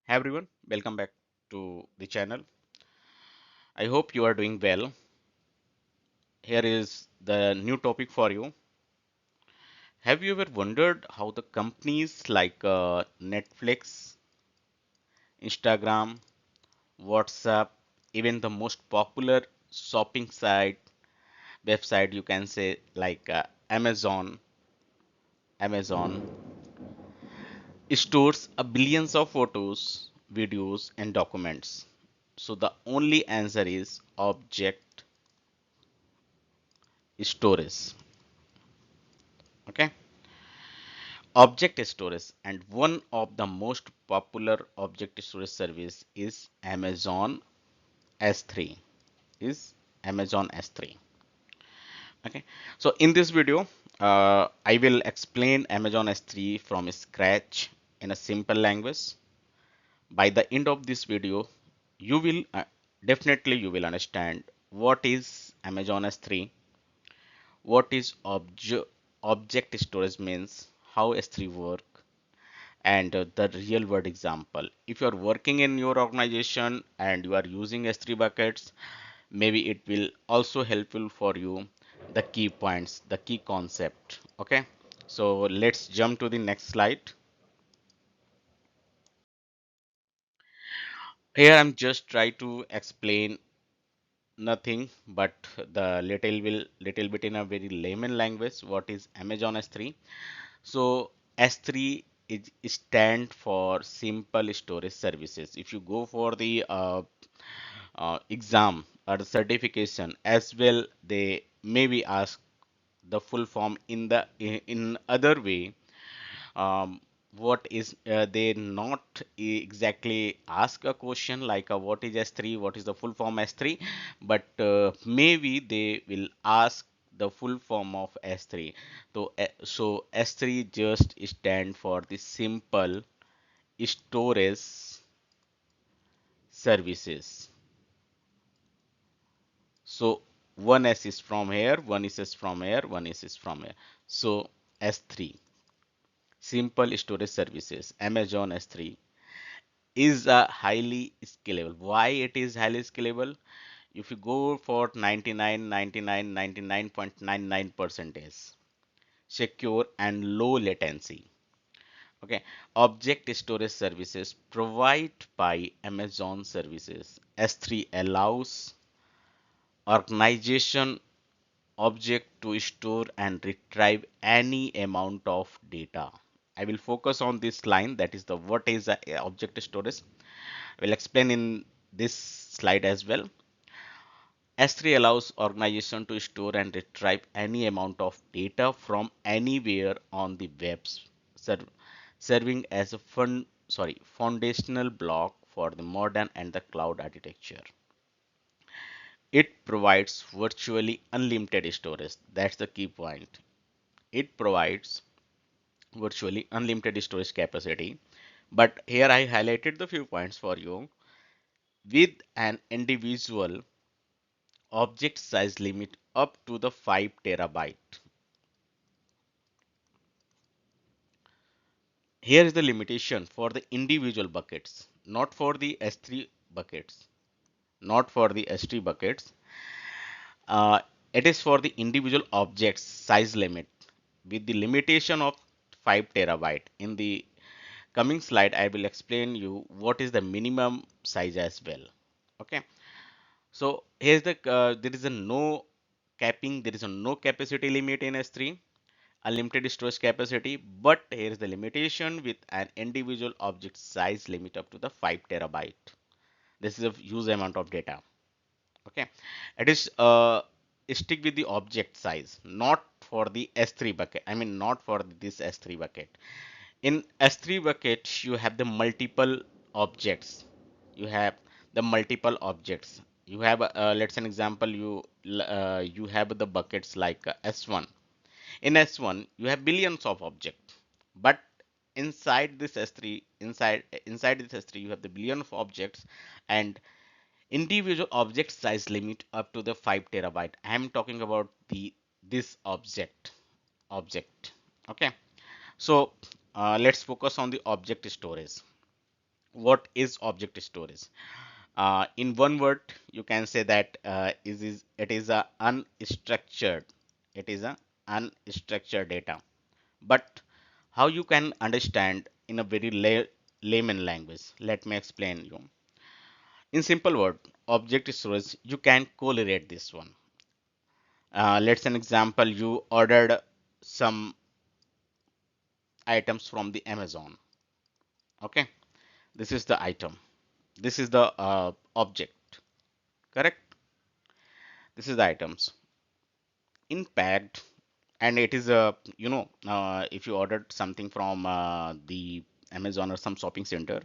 Hey everyone, welcome back to the channel. I hope you are doing well. Here is the new topic for you. Have you ever wondered how the companies like Netflix, Instagram, WhatsApp, even the most popular shopping website you can say like Amazon stores a billions of photos, videos and documents. So the only answer is object storage. Okay. Object storage, and one of the most popular object storage service is Amazon S3 is Amazon S3. Okay, so in this video I will explain Amazon S3 from scratch in a simple language. By the end of this video you will definitely you will understand what is Amazon S3, what is object storage means, how S3 work, and the real world example. If you are working in your organization and you are using S3 buckets, maybe it will also helpful for you the key points, the key concept. Okay, so let's jump to the next slide. Here I'm just try to explain nothing but the little bit in a very layman language what is Amazon S3. So S3 is stand for simple storage services. If you go for the exam or the certification as well, they maybe ask the full form in other way. um, what is they not exactly ask a question like what is S3, what is the full form S3, but maybe they will ask the full form of S3. So S3 just stand for the simple storage services. So one S is from here, one is from here, one is from here. So S3, simple storage services, Amazon S3 is a highly scalable. Why it is highly scalable? If you go for 99, 99, 99.99 percentage secure and low latency. Okay, object storage services provided by Amazon services. S3 allows organization object to store and retrieve any amount of data. I will focus on this line, that is the what is a object storage. I will explain in this slide as well. S3 allows organization to store and retrieve any amount of data from anywhere on the web, serving as a foundational block for the modern and the cloud architecture. It provides virtually unlimited storage. That's the key point. It provides virtually unlimited storage capacity. But here I highlighted the few points for you. With an individual object size limit up to the 5 terabyte. Here is the limitation for the individual buckets, not for the S3 buckets, not for the S3 buckets. Uh, it is for the individual objects size limit with the limitation of 5 terabyte. In the coming slide, I will explain you what is the minimum size as well. Okay. So here's the there is a no capping, there is a no capacity limit in S3, unlimited storage capacity, but here is the limitation with an individual object size limit up to the 5 terabyte. This is a huge amount of data. Okay, it is stick with the object size, not for the S3 bucket. I mean, not for this S3 bucket. In S3 bucket, you have the multiple objects. You have the multiple objects. You have, let's say an example, you have the buckets like S1. In S1, you have billions of objects, but inside this S3, inside this S3, you have the billion of objects and individual object size limit up to the 5 terabyte. I am talking about the this object. Okay, so let's focus on the object storage. What is object storage? In one word, you can say that it is a unstructured. It is a unstructured data. But how you can understand in a very layman language? Let me explain you. In simple word, object storage. You can correlate this one. Let's an example. You ordered some items from the Amazon. Okay, this is the item. This is the object. Correct. This is the items in packed, and it is a if you ordered something from the Amazon or some shopping center,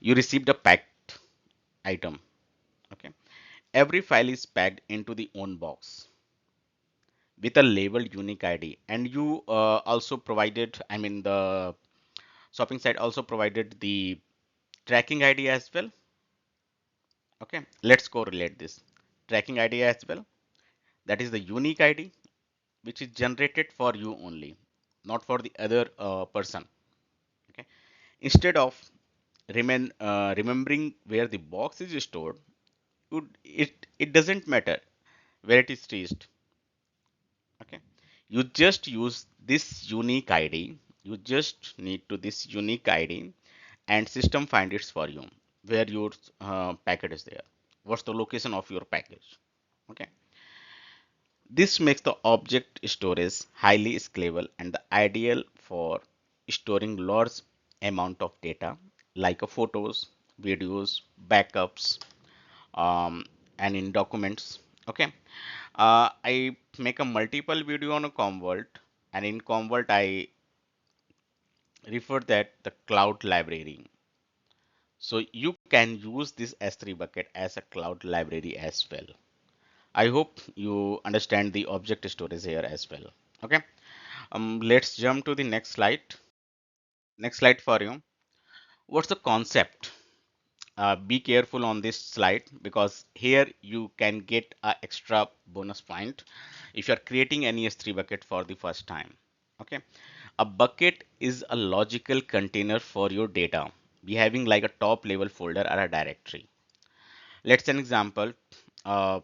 you received a packed item. Okay, every file is packed into the own box with a labeled unique ID, and you also provided, I mean, the shopping site also provided the tracking ID as well. Okay, let's correlate this tracking ID as well. That is the unique ID which is generated for you only, not for the other person. Okay, instead of remembering where the box is stored, it doesn't matter where it is reached. Okay, you just use this unique ID. You just need to this unique ID, and system find it for you where your packet is there. What's the location of your package? Okay, this makes the object storage highly scalable and the ideal for storing large amount of data like photos, videos, backups, and in documents. Okay, I make a multiple video on a Commvault, and in Commvault I refer that the cloud library. So you can use this S3 bucket as a cloud library as well. I hope you understand the object storage here as well. Okay. Let's jump to the next slide. Next slide for you. What's the concept? Be careful on this slide because here you can get a extra bonus point if you are creating any S3 bucket for the first time. Okay. A bucket is a logical container for your data, behaving like a top level folder or a directory. Let's an example. Uh,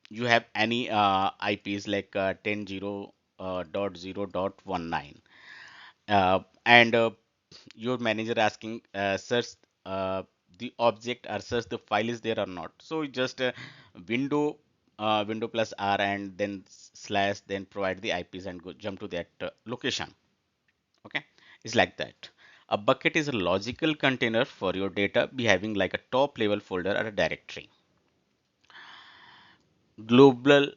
you have any IPs like 10.0.0.19, and your manager asking search the object or search the file is there or not. So you just window window plus R and then slash, then provide the IPs and go jump to that location. Okay, it's like that. A bucket is a logical container for your data behaving like a top level folder or a directory. Global,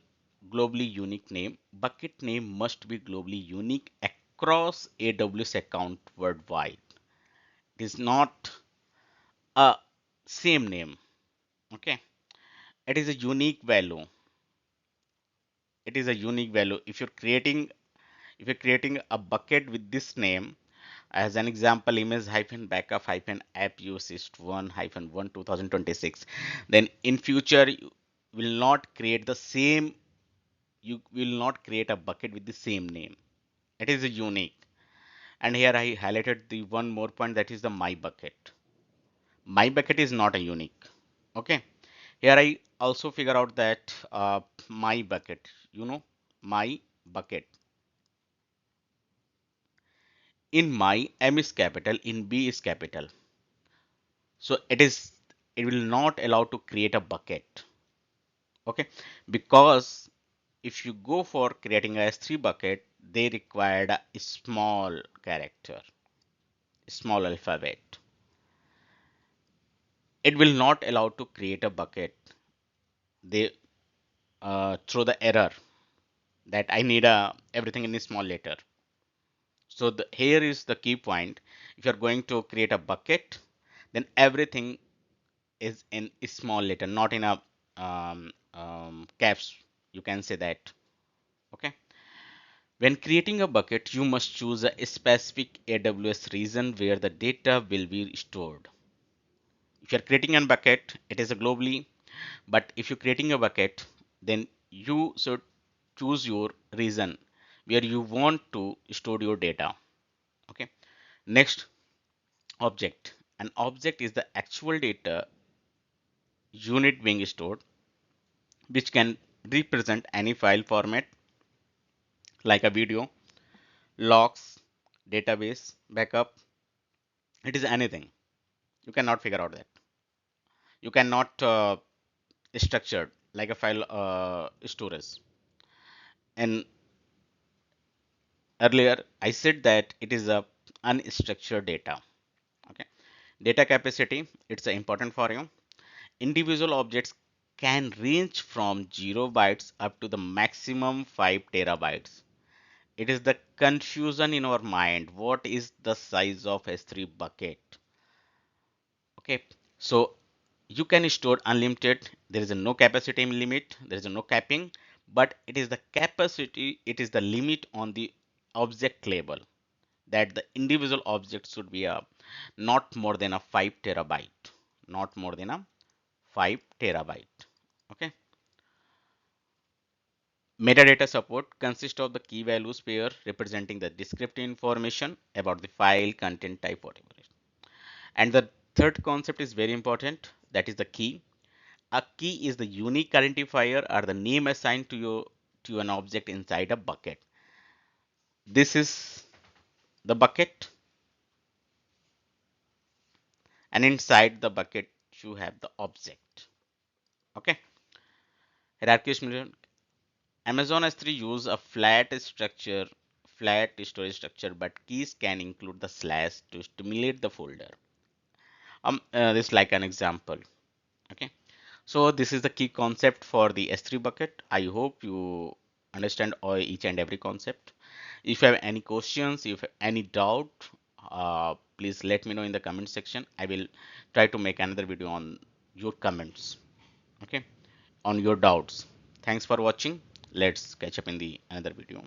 globally unique name. Bucket name must be globally unique across AWS account worldwide. It is not a same name. Okay, it is a unique value. It is a unique value. If you're creating a bucket with this name, as an example, image hyphen backup hyphen app usist 1 hyphen 1 2026, then in future you will not create the same, you will not create a bucket with the same name. It is a unique. And here I highlighted the one more point, that is the my bucket. My bucket is not a unique. Okay. Here I also figure out that my bucket, my bucket. In my, M is capital, in B is capital. So it will not allow to create a bucket. Okay. Because if you go for creating a S3 bucket, they required a small character, small alphabet. It will not allow to create a bucket. They throw the error that I need everything in a small letter. So here is the key point. If you're going to create a bucket, then everything is in a small letter, not in a caps. You can say that. Okay. When creating a bucket, you must choose a specific AWS region where the data will be stored. If you're creating a bucket, it is a globally, but if you're creating a bucket, then you should choose your region where you want to store your data. Okay. Next, object. An object is the actual data unit being stored, which can represent any file format like a video, logs, database, backup. It is anything. You cannot figure out that. You cannot structure like a file storage. And earlier I said that it is a unstructured data. Okay. Data capacity, it's important for you. Individual objects can range from 0 bytes up to the maximum 5 terabytes. It is the confusion in our mind. What is the size of S3 bucket? Okay, so you can store unlimited. There is a no capacity limit. There is a no capping, but it is the capacity. It is the limit on the object level that the individual object should be a not more than a 5 terabyte. Not more than a 5 terabyte. Okay. Metadata support consists of the key values pair representing the descriptive information about the file, content type, whatever. And the third concept is very important. That is the key. A key is the unique identifier or the name assigned to an object inside a bucket. This is the bucket, and inside the bucket you have the object. Okay. Hierarchy. Amazon S3 use a flat storage structure, but keys can include the slash to stimulate the folder. This is like an example. Okay. So this is the key concept for the S3 bucket. I hope you understand all, each and every concept. If you have any questions, if you have any doubt, please let me know in the comment section. I will try to make another video on your comments. Okay, on your doubts. Thanks for watching. Let's catch up in the another video.